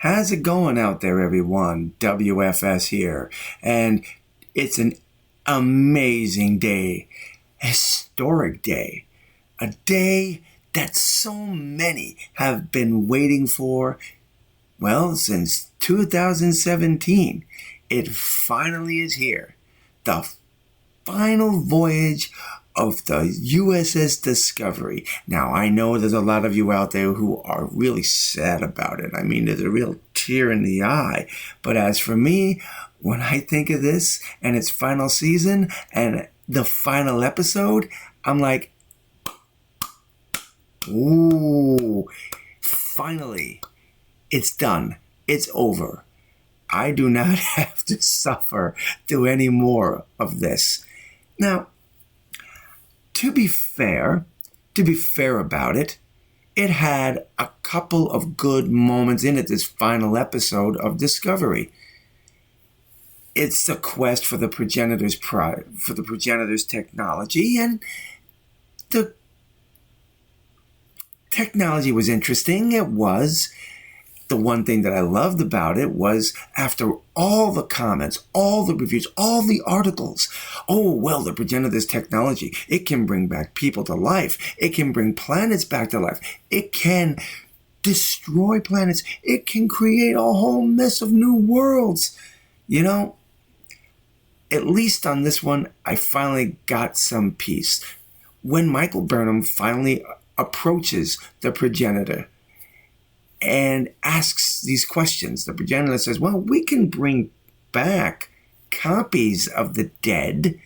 How's it going out there, everyone? W.F.S here. And it's an amazing day, historic day, a day that so many have been waiting for, well, since 2017. It finally is here. The final voyage of the USS Discovery. Now, I know there's a lot of you out there who are really sad about it. I mean, there's a real tear in the eye. But as for me, when I think of this and its final season and the final episode, I'm like, ooh, finally, it's done. It's over. I do not have to suffer through any more of this. Now, to be fair about it, it had a couple of good moments in it, this final episode of Discovery. It's the quest for the progenitor's technology, and the technology was interesting. It was. The one thing that I loved about it was after all the comments, all the reviews, all the articles, oh, well, the progenitor's technology, it can bring back people to life. It can bring planets back to life. It can destroy planets. It can create a whole mess of new worlds. You know, at least on this one, I finally got some peace. When Michael Burnham finally approaches the progenitor and asks these questions, the progenitor says, well, we can bring back copies of the dead.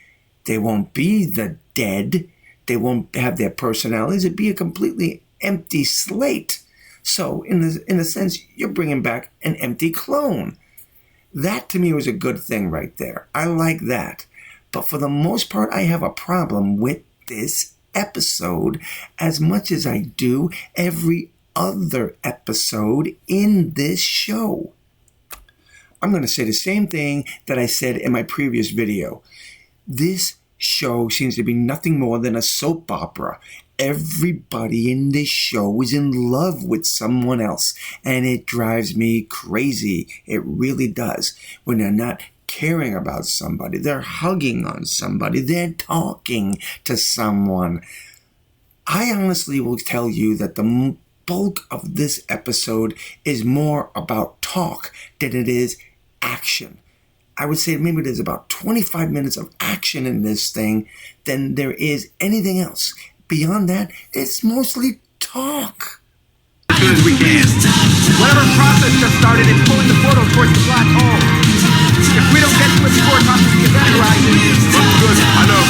They won't be the dead. They won't have their personalities. It'd be a completely empty slate. So in a sense, you're bringing back an empty clone. That to me was a good thing right there. I like that. But for the most part, I have a problem with this episode as much as I do every other episode in this show. I'm going to say the same thing that I said in my previous video. This show seems to be nothing more than a soap opera. Everybody in this show is in love with someone else, and it drives me crazy. It really does. When they're not caring about somebody, they're hugging on somebody, they're talking to someone. I honestly will tell you that the bulk of this episode is more about talk than it is action. I would say maybe there's about 25 minutes of action in this thing than there is anything else. Beyond that, it's mostly talk. As soon as we can. Whatever process just started, it's pulling the portal towards the black hole. If we don't get to it before it possibly gets categorized, good. I know.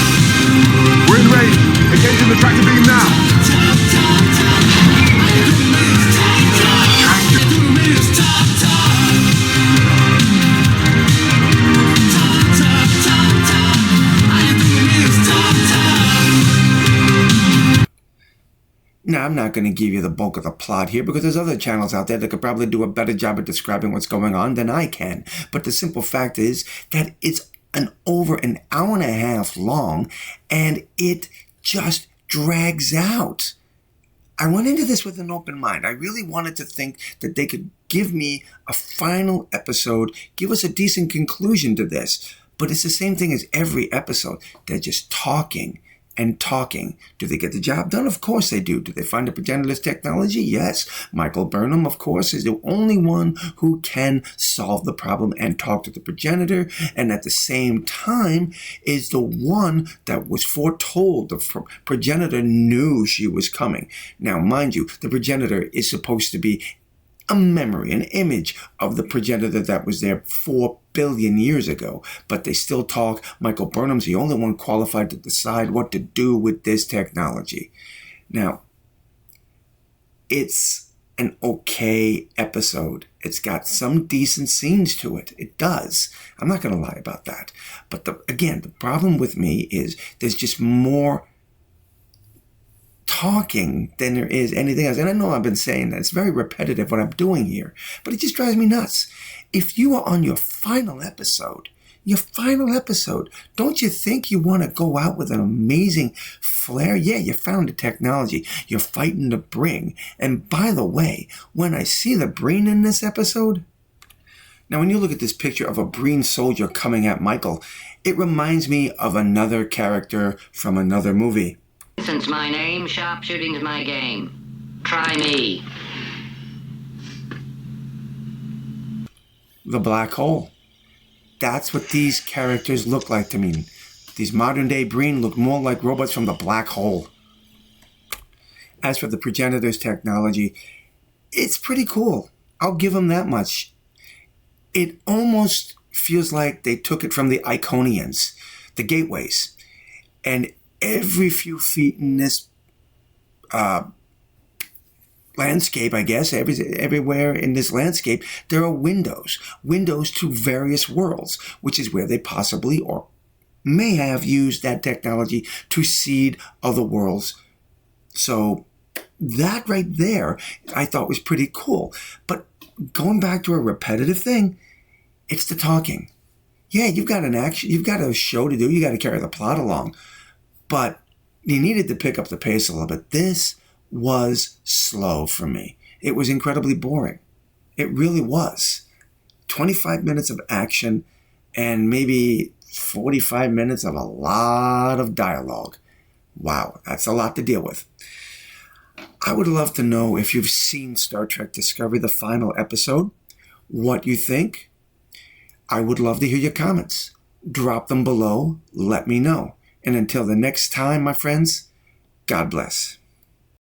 We're in range. Engaging the tractor beam now. Now, I'm not going to give you the bulk of the plot here because there's other channels out there that could probably do a better job at describing what's going on than I can. But the simple fact is that it's over an hour and a half long, and it just drags out. I went into this with an open mind. I really wanted to think that they could give me a final episode, give us a decent conclusion to this. But it's the same thing as every episode. They're just talking and talking. Do they get the job done? Of course they do. Do they find the progenitor's technology? Yes. Michael Burnham, of course, is the only one who can solve the problem and talk to the progenitor, and at the same time is the one that was foretold. The progenitor knew she was coming. Now, mind you, the progenitor is supposed to be a memory, an image of the progenitor that was there 4 billion years ago. But they still talk. Michael Burnham's the only one qualified to decide what to do with this technology. Now, it's an okay episode. It's got some decent scenes to it. It does. I'm not going to lie about that. But again, the problem with me is there's just more talking than there is anything else. And I know I've been saying that. It's very repetitive what I'm doing here. But it just drives me nuts. If you are on your final episode, Your final episode. Don't you think you want to go out with an amazing flair? Yeah, you found the technology you're fighting to bring. And by the way, when I see the Breen in this episode, now when you look at this picture of a Breen soldier coming at Michael, it reminds me of another character from another movie. Since my name, sharpshooting's my game. Try me. The black hole. That's what these characters look like to me. These modern day Breen look more like robots from the black hole. As for the progenitors technology, it's pretty cool. I'll give them that much. It almost feels like they took it from the Iconians, the gateways. And every few feet in this landscape, I guess, everywhere in this landscape, there are windows to various worlds, which is where they possibly or may have used that technology to seed other worlds. So that right there, I thought was pretty cool. But going back to a repetitive thing, it's the talking. Yeah, you've got a show to do, you got to carry the plot along, but you needed to pick up the pace a little bit. This was slow for me. It was incredibly boring. It really was. 25 minutes of action and maybe 45 minutes of a lot of dialogue. Wow, that's a lot to deal with. I would love to know if you've seen Star Trek Discovery, the final episode, what you think. I would love to hear your comments. Drop them below. Let me know. And until the next time, my friends, God bless.